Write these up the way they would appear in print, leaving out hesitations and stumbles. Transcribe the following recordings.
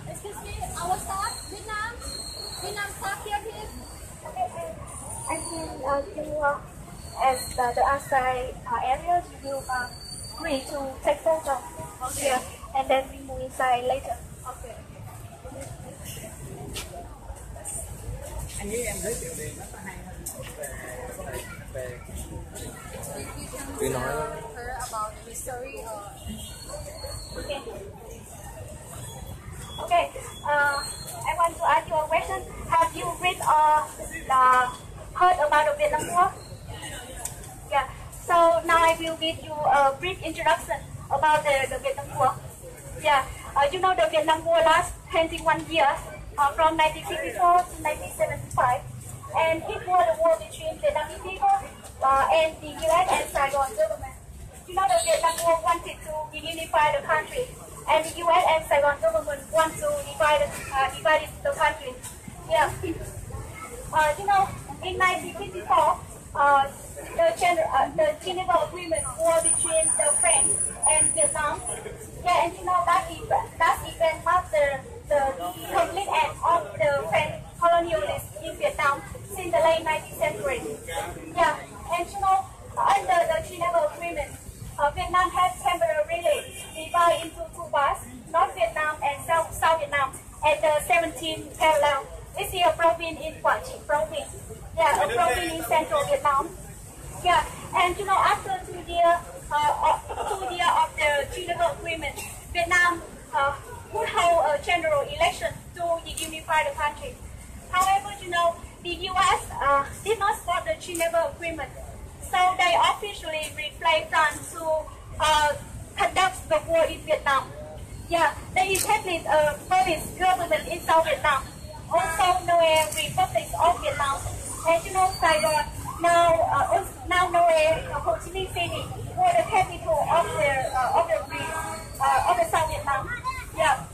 Excuse me, our staff, Vietnam staff here, please. I think you, as the outside areas, you are free to take photos here, and then we move inside later. Okay. Anh nghĩ em giới thiệu đi nó có hay hơn về We can tell her about the history or... Okay. Okay. I want to ask you a question. Have you read or heard about the Vietnam War? Yeah. So now I will give you a brief introduction about the Vietnam War. Yeah. You know the Vietnam War lasts 21 years, from 1964 to 1975, and it was a war between Vietnamese people and the U.S. and Saigon government. You know the Vietnam War wanted to unify the country, and the U.S. and Saigon government want to divide the country. Yeah. You know, in 1954, the Geneva Agreement war between the French and Vietnam. Yeah, and you know that event marked the complete end of the French colonialism in Vietnam since the late 19th century. Yeah, and you know, under the Geneva Agreement, Vietnam has temporarily divided into two parts, North Vietnam and South Vietnam, at the 17th parallel. This is a province in Quảng Trị province. Yeah, a province in central Vietnam. Yeah, and you know, after 2 years of the Geneva Agreement, Vietnam would hold a general election to unify the country. However, you know, the U.S. Did not support the Geneva Agreement, so they officially replaced France to conduct the war in Vietnam. Yeah, they established a province government in South Vietnam, also known as Republic of Vietnam. And you know, Saigon, now known as Ho Chi Minh City, was the capital of the South Vietnam. Yeah.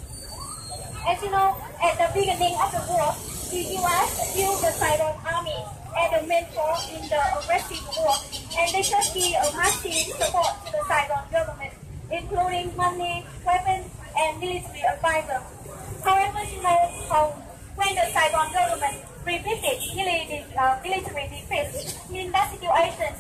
As you know, at the beginning of the war, the U.S. used the Saigon army as the main force in the aggressive war, and they just give a massive support to the Saigon government, including money, weapons, and military advisors. However, you know, when the Saigon government repeated military defeat in that situation,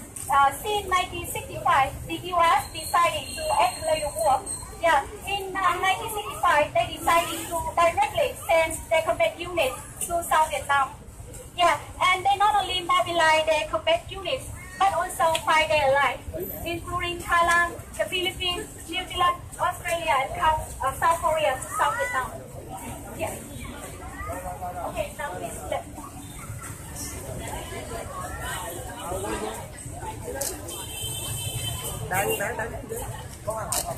since 1965, the U.S. decided to escalate the war. Yeah, in 1965, they decided to directly send their combat units to South Vietnam. Yeah, and they not only mobilize their combat units, but also fight their allies, including Thailand, the Philippines, New Zealand, Australia, and South Korea to South Vietnam. Yeah. Okay, now please let. Đấy. Có ai hỏi không?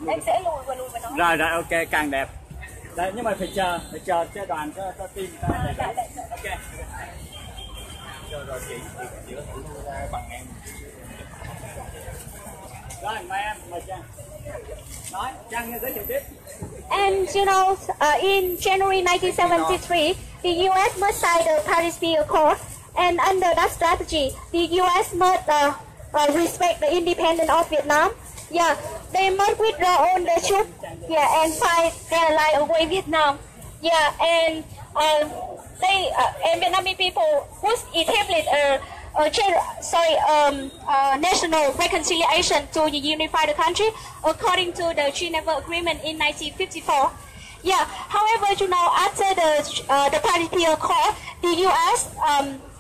Em sẽ lùi và nói. Rồi ok, càng đẹp. Đấy, nhưng mà phải chờ cho đoàn cho team ta. Ok. Rồi chị có thể bằng em. Rồi mời em, mời Trang. Nói, Trang giới thiệu tiếp. And you know, in January 1973, the U.S. must sign the Paris Peace Accord, and under that strategy, the U.S. must respect the independence of Vietnam. Yeah, they must withdraw all the troops. Yeah, and fight their ally away Vietnam. Yeah, and and Vietnamese people would establish national reconciliation to unify the country according to the Geneva Agreement in 1954. Yeah. However, you know, after the Parity Accord, the U.S.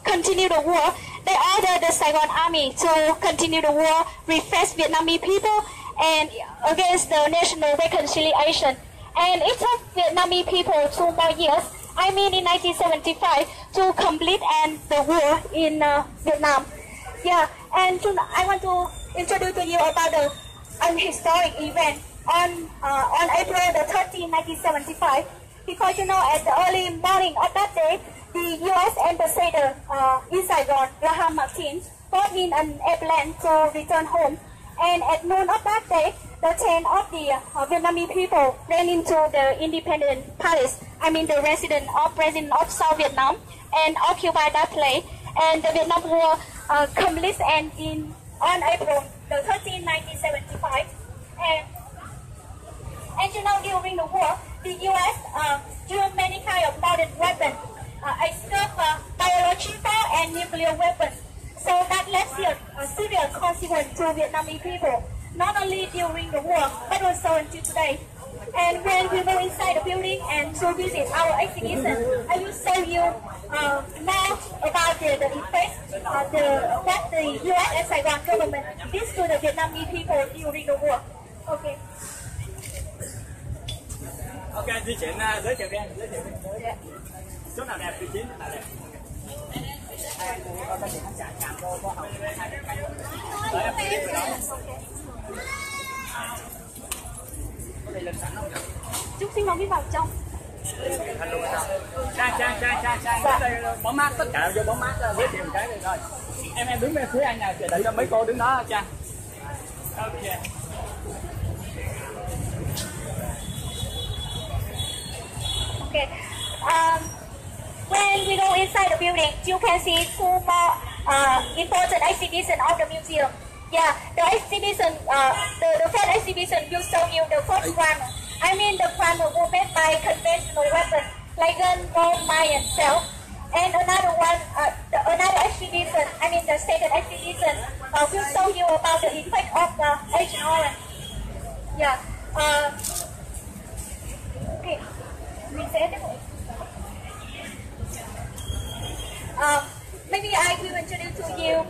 Continued the war. They ordered the Saigon army to continue the war with fresh Vietnamese people and against the national reconciliation. And it took Vietnamese people 2 more years, I mean in 1975, to complete and the war in Vietnam. Yeah, and I want to introduce to you about an historic event on April the 13th, 1975, because you know at the early morning of that day, the U.S. ambassador in Saigon, Graham Martin, brought in an airplane to return home. And at noon of that day, the 10 of the Vietnamese people ran into the Independent Palace, I mean the resident of President of South Vietnam, and occupied that place. And the Vietnam War completes on April the 13th, 1975. And you know, during the war, the U.S. used many kinds of modern weapons, except biological and nuclear weapons. So that left a serious consequence to Vietnamese people, not only during the war, but also until today. And when we go inside the building and to visit our exhibition, I will show you more about the effects that the U.S. and Saigon government did to the Vietnamese people during the war. Okay. Ok, di chuyển giới thiệu viên. Chỗ nào đẹp, vị trí nào đẹp. Hai cô có cái gì hắn trả chạm cô có học hai cái tới em đi đó. Có đây lên sẵn không nhỉ? Chút xin không biết vào trong. Thành luôn sao? Trang bóng mát, tất cả vô bóng mát giới thiệu một cái rồi thôi. Em đứng bên phía anh nào, đợi cho mấy cô đứng đó Trang. Ok. Okay. When we go inside the building, you can see 2 more important exhibitions of the museum. Yeah, the exhibition, the first exhibition will show you the first primer. I mean the primer was made by conventional weapons like gun, bomb, mine, and shell. And another one, another exhibition, I mean the second exhibition, will show you about the effect of the Agent Orange. Yeah. Okay. Maybe I will introduce to you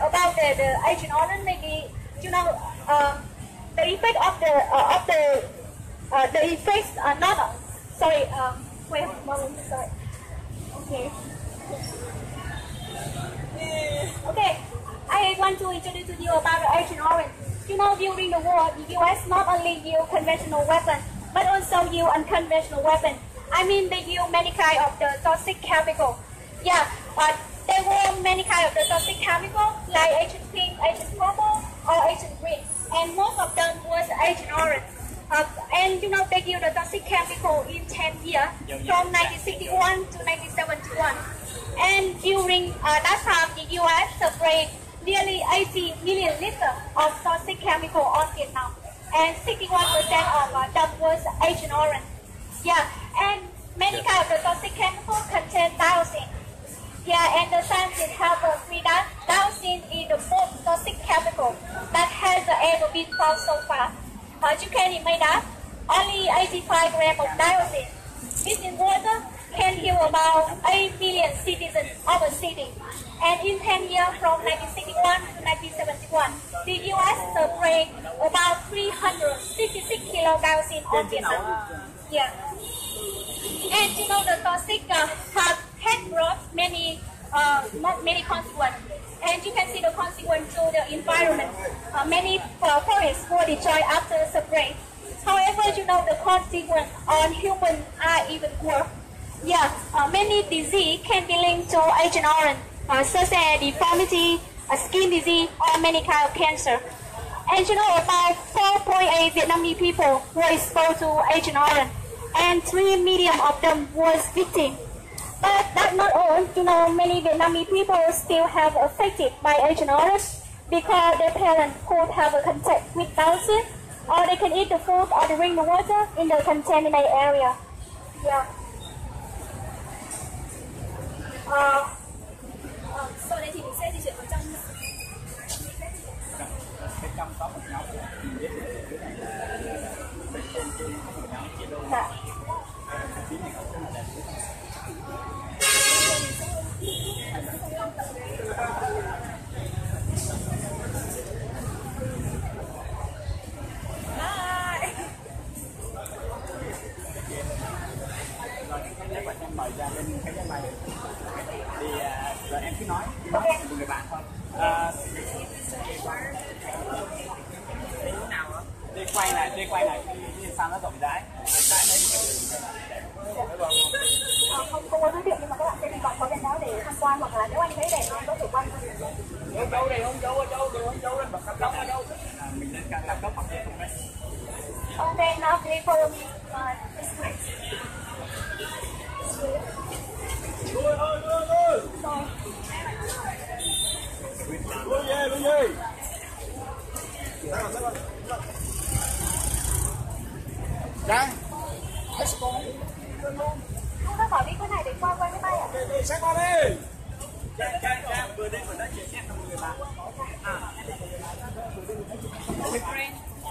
about the Agent Orange. Maybe you know the effect of the effects are not. Sorry. Wait a moment. Sorry. Okay. Okay. I want to introduce to you about the Agent Orange. You know, during the war, the U.S. not only used conventional weapons, but also used unconventional weapons. I mean, they used many kinds of the toxic chemical. Yeah, there were many kinds of the toxic chemical, like Agent Pink, Agent Purple, or Agent Green. And most of them was Agent Orange. And you know, they used the toxic chemical in 10 years, from 1961 to 1971. And during that time, the U.S. sprayed nearly 80 million liters of toxic chemical on Vietnam, and 61% of them was Agent Orange. Yeah, and many kinds of the toxic chemicals contain dioxin. Yeah, and the scientists have agreed that dioxin is the most toxic chemical that has ever been found so far. You can imagine that only 85 grams of dioxin mixed in water can kill about 8 million citizens of a city. And in 10 years, from 1961 to 1971, the U.S. sprayed about 356 kilos of dioxin on Vietnam. Yeah. And you know, the toxic had brought many consequences. And you can see the consequence to the environment. Many forests were destroyed after the spray. However, you know, the consequences on humans are even worse. Yeah, many diseases can be linked to Agent Orange, such as deformity, skin disease, or many kinds of cancer. And you know, about 4.8 Vietnamese people were exposed to Agent Orange, and 3 million of them was victims. But that's not all. You know, many Vietnamese people still have affected by Agent Orange because their parents could have a contact with dioxin, or they can eat the food or drink the water in the contaminated area. Yeah. Sau đây thì mình sẽ di chuyển vào trong. Bên trong có một nhóm mình biết cái này là bên trên một nhóm chia đôi. Dạ. Phía này cũng rất là đẹp. Rồi nếu mà em mời ra bên cái máy bay thì rồi em cứ nói một người bạn thôi. Đi quay này đi sao nó rộng rãi đây Không có giới thiệu nhưng mà các bạn sẽ đi vòng qua bên đó để tham quan, hoặc là nếu anh thấy đẹp anh có thể quay. Đâu đây không đâu lên bậc cấp đốc ở đâu mình lên cả cấp học gì không đấy. Okay, now please follow me. Ra, let's go. Nó bảo đi cái này để qua cái tay ạ. Đi, sang qua đi. Ra, vừa đi vừa nói chuyện xem thằng người bạn.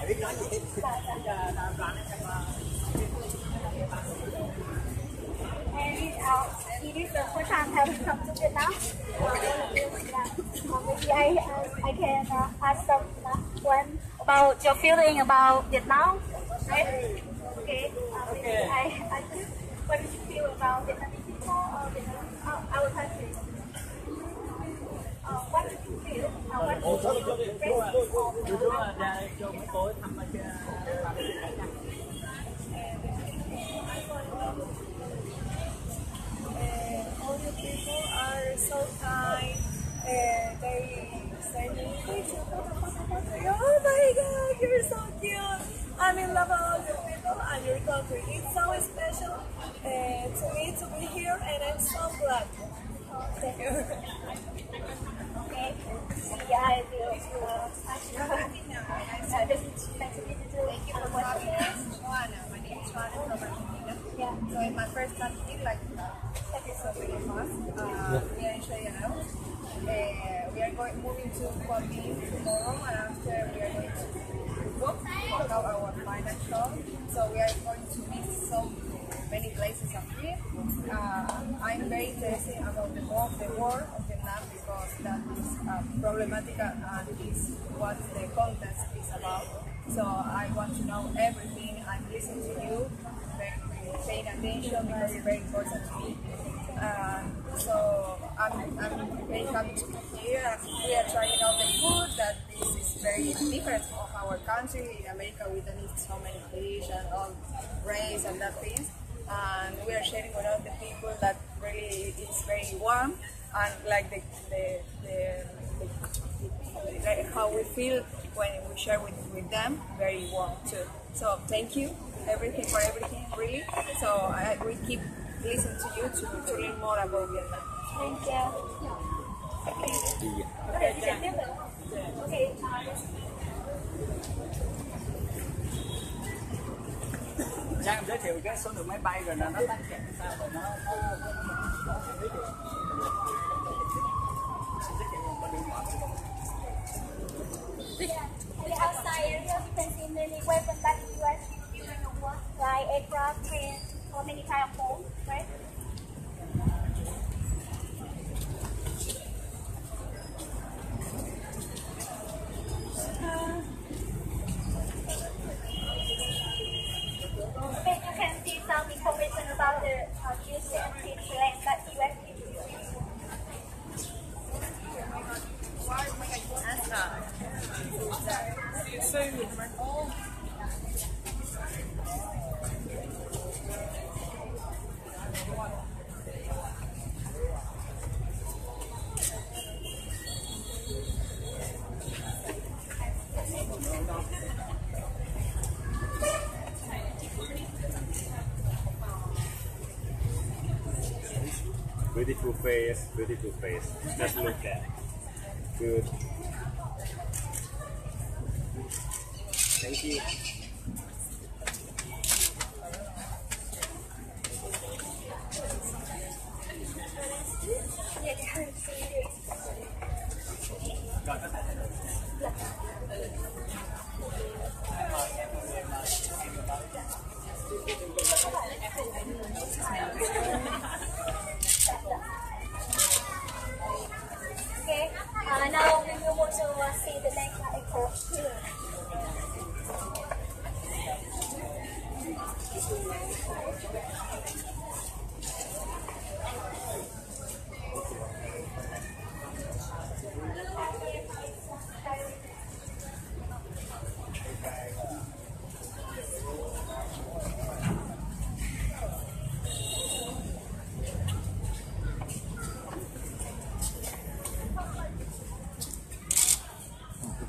Biết nói gì? And it is the first time having come to Vietnam. Maybe I can ask some one about your feeling about Vietnam. Right? Okay. I just what do you feel about Vietnamese people or Vietnam, our country? What do you feel? What do you feel? Ra cho mấy cô thăm ở all the people are so kind. They say, "Oh my God, you're so cute! I'm in love with all your people and your country. It's so special to me to be here, and I'm so glad." Thank you. Okay. Yeah, I will. Just nice to meet you too. Thank you for watching. Joanna, my name is Joanna from Argentina. Yeah. So it's my first time here, like, it's so really fast. We are in Saigon. We are moving to Guamin tomorrow, and after we are going to walk out our final show. So we are going to visit so many places up here. I'm very interested about the war of Vietnam because that is problematic and is what the contest is about. So I want to know everything. I'm listening to you, paying attention because it's very important to me. So I'm very happy to be here. We are trying out the food that this is very different of our country. In America we don't eat so many fish and all race and that things. And we are sharing with all the people that really is very warm and like like how we feel when we share with them, very warm too. So thank you everything really. So we keep listening to you to learn more about Vietnam. Thank you. Okay. Trang giới thiệu cái số lượng máy bay rồi là nó tắt kẹt sao rồi nó Outside area, you can see many weapons that the US during the war, like aircraft, trains, or many kind of homes, right? You can see some information about the US land that US Beautiful face. Just look at it. Good. Thank you. Okay, now we will want to see the next echo.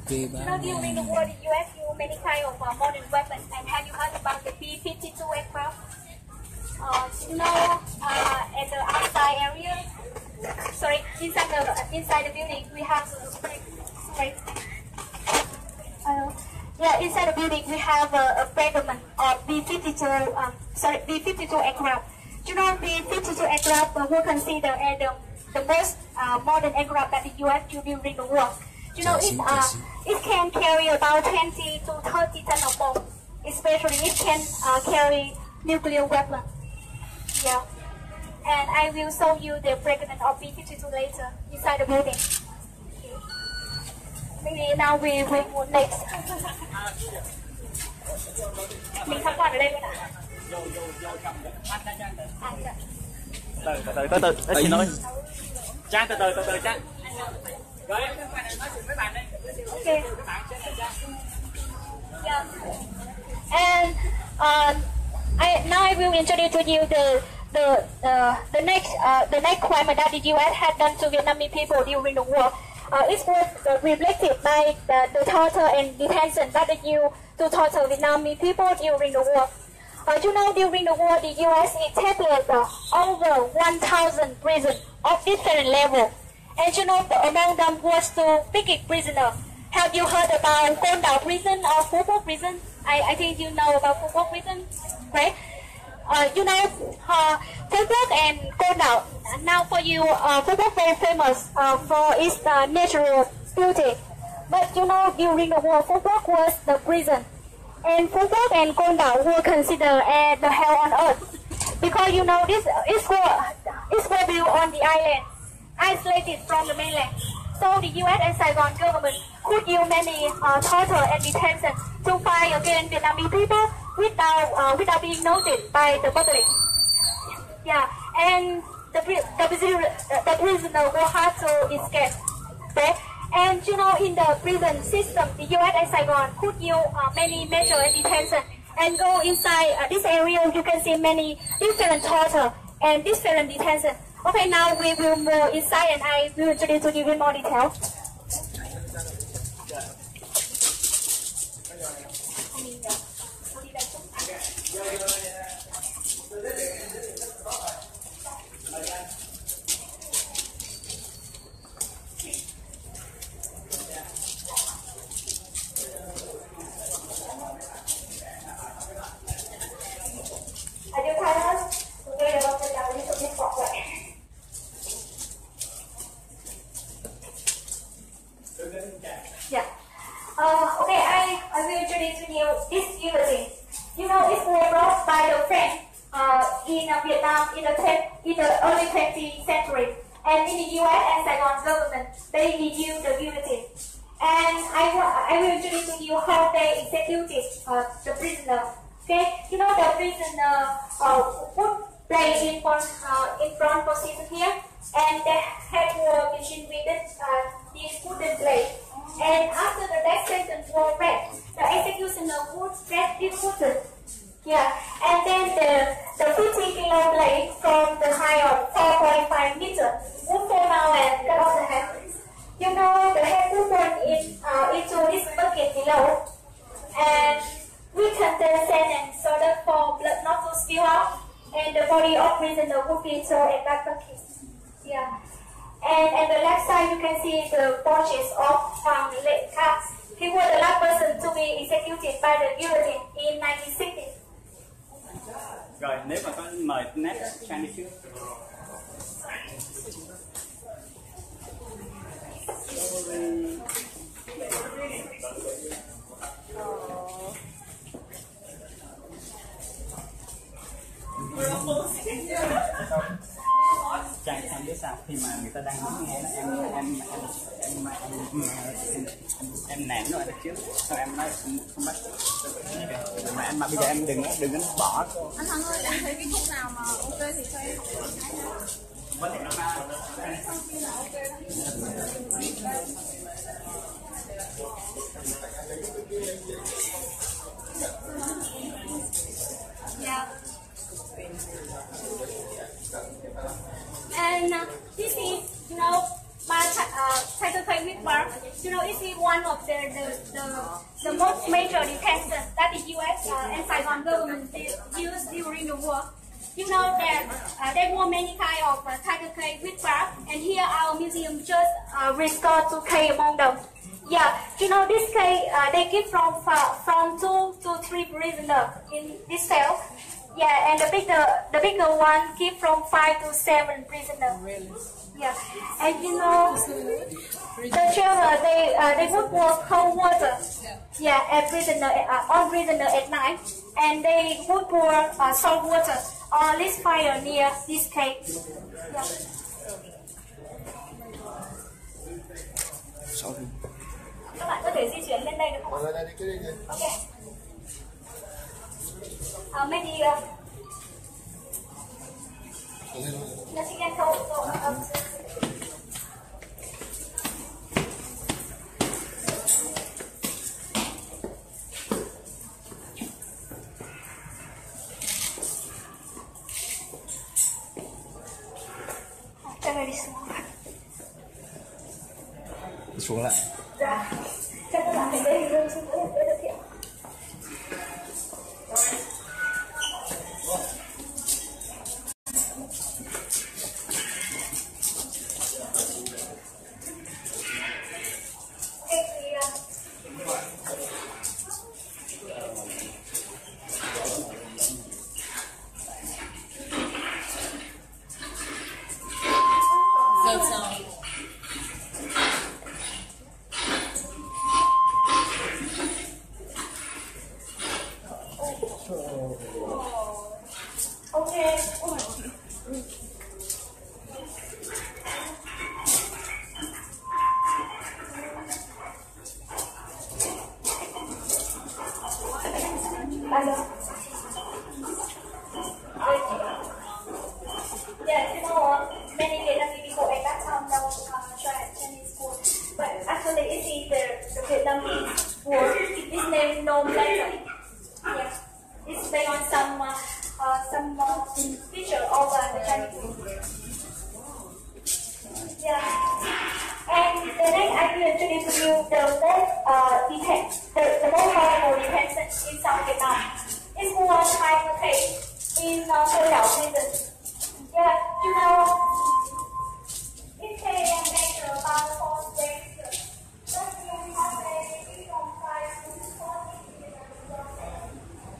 Okay, You know, during the war, the U.S. used many kinds of modern weapons. And have you heard about the B-52 aircraft? You know, at the outside area, sorry, inside the building, we have inside the building we have a fragment of B-52 aircraft. You know, B-52 aircraft were considered as the most modern aircraft that the U.S. used during the war. You know, it can carry about 20 to 30 tons of bomb. Especially, it can carry nuclear weapons. Yeah. And I will show you the fragment of B-52 later inside the building. Okay. Maybe now we will move next. Mình tham quan ở đây luôn ạ. Từ từ, xin lỗi. Trang từ từ Trang. Rồi em nói chuyện với bạn đi. Okay. Yeah. And now I will introduce to you the next crime that the U.S. had done to Vietnamese people during the war. It was reflected by the torture and detention that they used to torture Vietnamese people during the war. You know, during the war, the U.S. established over 1,000 prisons of different levels. And you know, among them was the biggest prisoner. Have you heard about Côn Đảo prison or Phú Quốc prison? I think you know about Phú Quốc prison, right? You know, Phú Quốc and Côn Đảo. Now for you, Phú Quốc very famous for its natural beauty. But you know, during the war, Phú Quốc was the prison. And Phú Quốc and Côn Đảo were considered as the hell on earth. Because you know, this is built on the island, isolated from the mainland. So the U.S. and Saigon government could use many torture and detention to fight against Vietnamese people without being noticed by the public. Yeah, and the prisoner will have to escape. Okay? And you know, in the prison system, the U.S. and Saigon could use many measures and detention. And go inside this area, you can see many different torture and different detention. Okay, now we will move inside and I will introduce to you in more detail. Yeah. Okay, I will introduce to you this university. You know, it was brought by the French in Vietnam in the early 20th century. And in the U.S. and Saigon government, they used the guillotine. And I will introduce to you how they executed the prisoner. Okay, you know, the prisoner would play in front position here, and the head were machine with this wooden blade. And after the death sentence was read, the executioner would press this button. Yeah, and then the 50 kilo blade from the height of 4.5 meters would fall down and cut off the head. You know, the head would fall into this bucket below, and we contain sand and soda for blood not to spill out, and the body of prisoner would be thrown in that bucket. Yeah. And at the left side, you can see the portraits of Hoàng Lệ Ca. He was the last person to be executed by the guillotine in 1960. Rồi nếu mà có mời nét sang đi trước. Trang em biết sao khi mà người ta đang muốn nghe đó, em nản rồi trước sao em nói không bắt mà em mà bây giờ em đừng có bỏ. Anh Thắng ơi, em thấy cái khúc nào mà ok thì cho em. Vấn đề là Yeah. And this is, you know, my title claim with bar. You know, this is one of the most major defenses that the U.S. And Saigon government used during the war. You know that there were many kind of tiger clay with bar, and here our museum just restored 2 clay among them. Yeah, you know this clay they give from 2 to 3 prisoners in this cell. Yeah, and the bigger one give from 5 to 7 prisoners. Really? Yeah, and you know the jailers they would pour cold water. Yeah, at prisoner on prisoner at night, and they would pour salt water on this fire near this cave. Yeah. Sorry. Các bạn có thể di chuyển lên đây được không? Ok. Maybe let's again go. Xuống lại. Dạ. Chắc các bạn phải đây rơi xuống để thực hiện. Yes, you know, many Vietnamese people at that time don't try Chinese food, but actually it is the Vietnamese food. It's named Nom Later. Yeah, it's based on some feature of the Chinese food. Yeah, and the next I will introduce you the most powerful defense in South Vietnam. It's called Tiger Cave in Saigon prison. Yeah, you know, it can make about 4 days. But you have a from 5 to 40 minutes.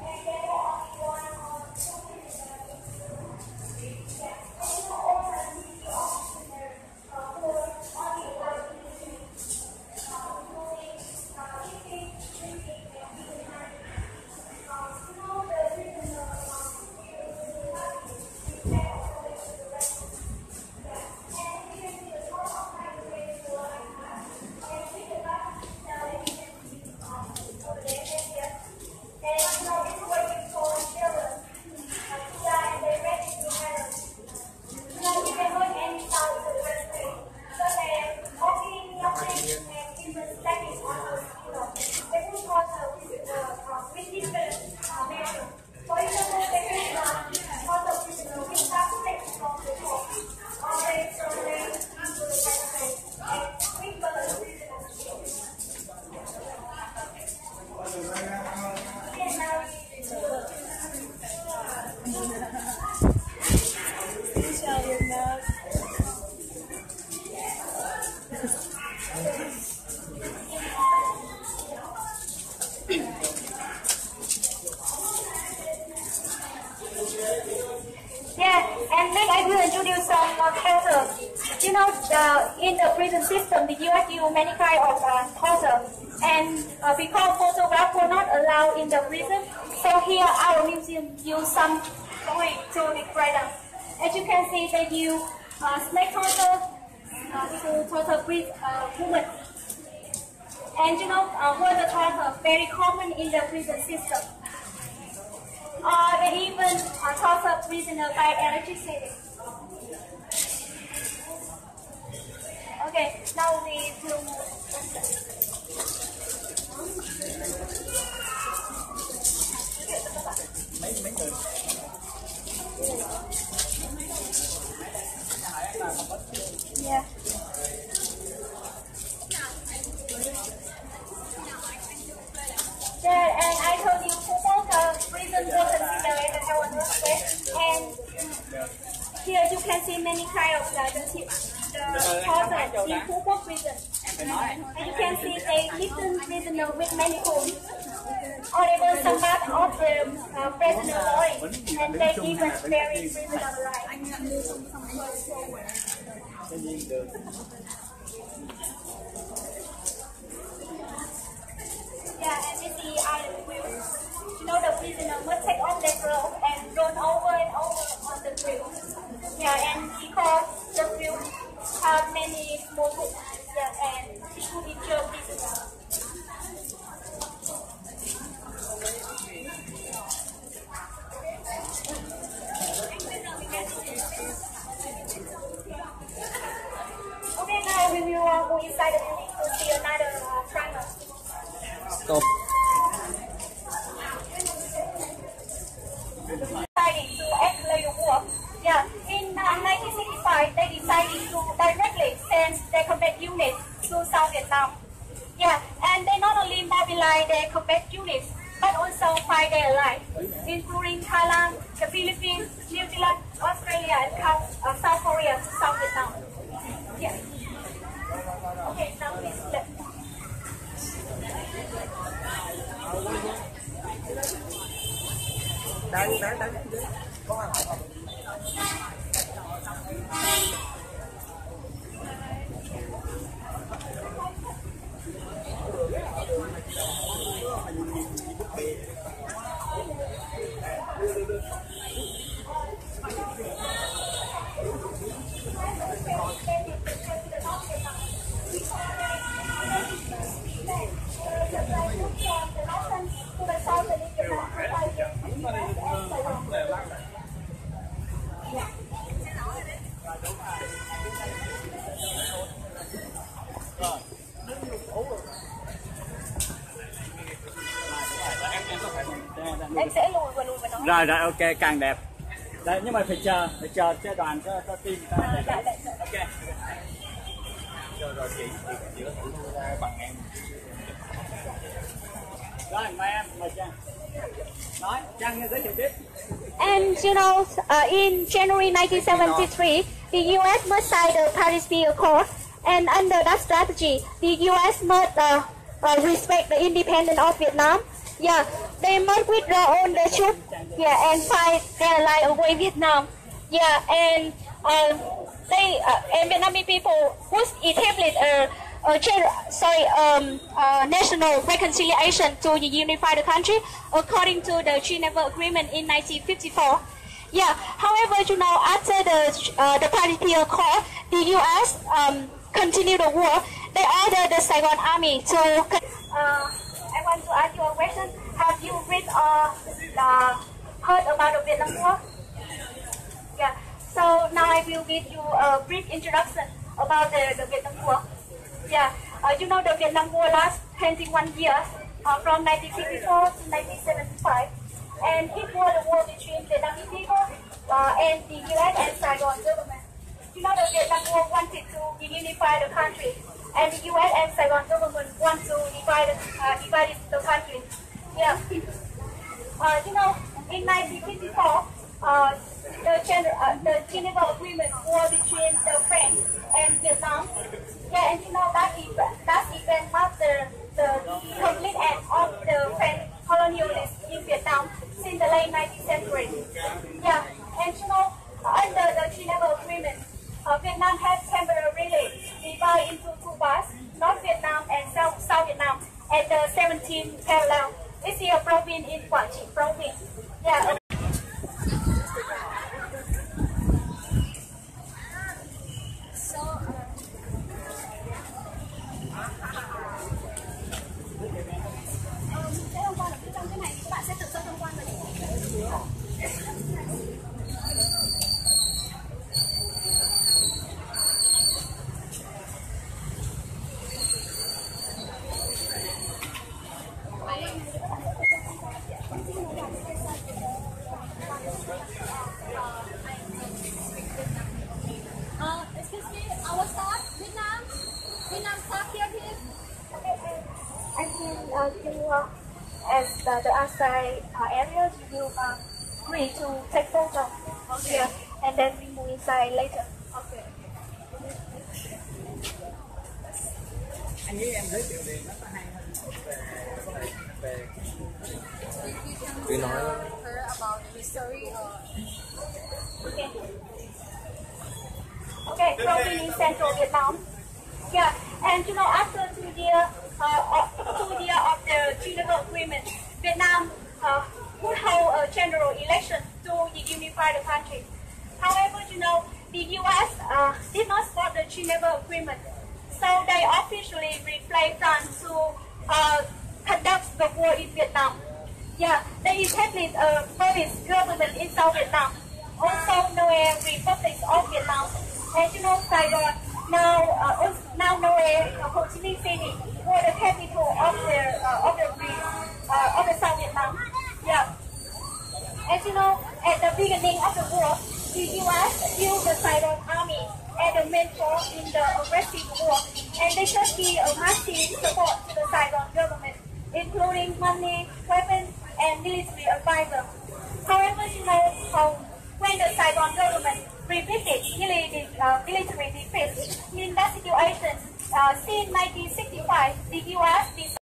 And there are only 1 or 2 minutes. Yeah, and you also need the oxygen for only 1 minute. Including eating, drinking, and eating. You know, the prisoner And next I will introduce some torture. You know, in the prison system, the U.S. use many kind of torture. And because photograph were not allowed in the prison, so here our museum use some way to describe them. As you can see, they use snake torture to torture women. And you know, water torture very common in the prison system. They even torture prisoners by electricity. Okay, now we will move. Yeah. Yeah, and I told you football prison was considered as our workplace, and here you can see many kind of the torture in football prison. And you can see they listen prisoner with many homes, or they were some part of the prisoner life, and they even bury prisoner alive. Yeah, and this is the grill. You know, the prisoner must take off their clothes and roll over and over on the grill. Yeah, and because the grill have many small hooks, yeah, and it could injure prisoners. Okay, now we will go inside the building to see another primer. Stop. Decided to escalate the war. Yeah, in 1965, they decided to directly send their combat units to South Vietnam. Yeah, and they not only mobilize their combat units, but also fight their allies, including Thailand, the Philippines, New Zealand, Australia, and South Korea to South Vietnam. Yeah. Okay, now please left. Em sẽ lùi và nó. Rồi ok, càng đẹp. Đấy, nhưng mà phải chờ cho đoàn cho team ta. Ok. Rồi chị có thử bằng em. Rồi mời em, mời Trang. Nói, Trang giới thiệu tiếp. And you know, in January 1973, the U.S. must sign the Paris Peace Accord, and under that strategy, the U.S. must respect the independence of Vietnam. Yeah, they must withdraw all their troops. Yeah, and fight their ally away Vietnam. Yeah, and Vietnamese people would establish national reconciliation to unify the country according to the Geneva Agreement in 1954. Yeah, however, you know, after the Paris Peace Accord, the U.S. continued the war. They ordered the Saigon army to. I want to ask you a question. Have you read or heard about the Vietnam War? Yeah. So now I will give you a brief introduction about the Vietnam War. Yeah. You know the Vietnam War lasts 21 years, from 1964 to 1975, and it was a war between Vietnamese people and the U.S. and Saigon government. You know the Vietnam War wanted to unify the country, and the U.S. and Saigon government want to divide the country. Yeah. You know, in 1954, the Geneva Agreement was between the French and Vietnam. Yeah, and you know that event marked the complete end of the French colonialism in Vietnam since the late 19th century. Yeah, and you know, under province in Quảng Trị province. Yeah. Excuse me, our staff, Vietnam staff here, please. I think you as the outside areas, you will agree to take photo here, and then we move inside later. Okay. Anh với em giới thiệu đi nó có hay hơn về Cứ nói Her about the history or Okay. Okay, province in central Vietnam. Yeah, and after 2 years of the Geneva Agreement, Vietnam would hold a general election to unify the country. However, the U.S. Did not support the Geneva Agreement, so they officially replaced France to conduct the war in Vietnam. Yeah, they established a provincial government in South Vietnam, also known as Republic of Vietnam. And Saigon, now known as Ho Chi Minh City, was the capital of the South Vietnam. Yeah. And at the beginning of the war, the U.S. used the Saigon army as the main force in the aggressive war, and they just give a massive support to the Saigon government, including money, weapons, and military advisor. However, when the Saigon government repeated military defense in that situation, since 1965, the U.S.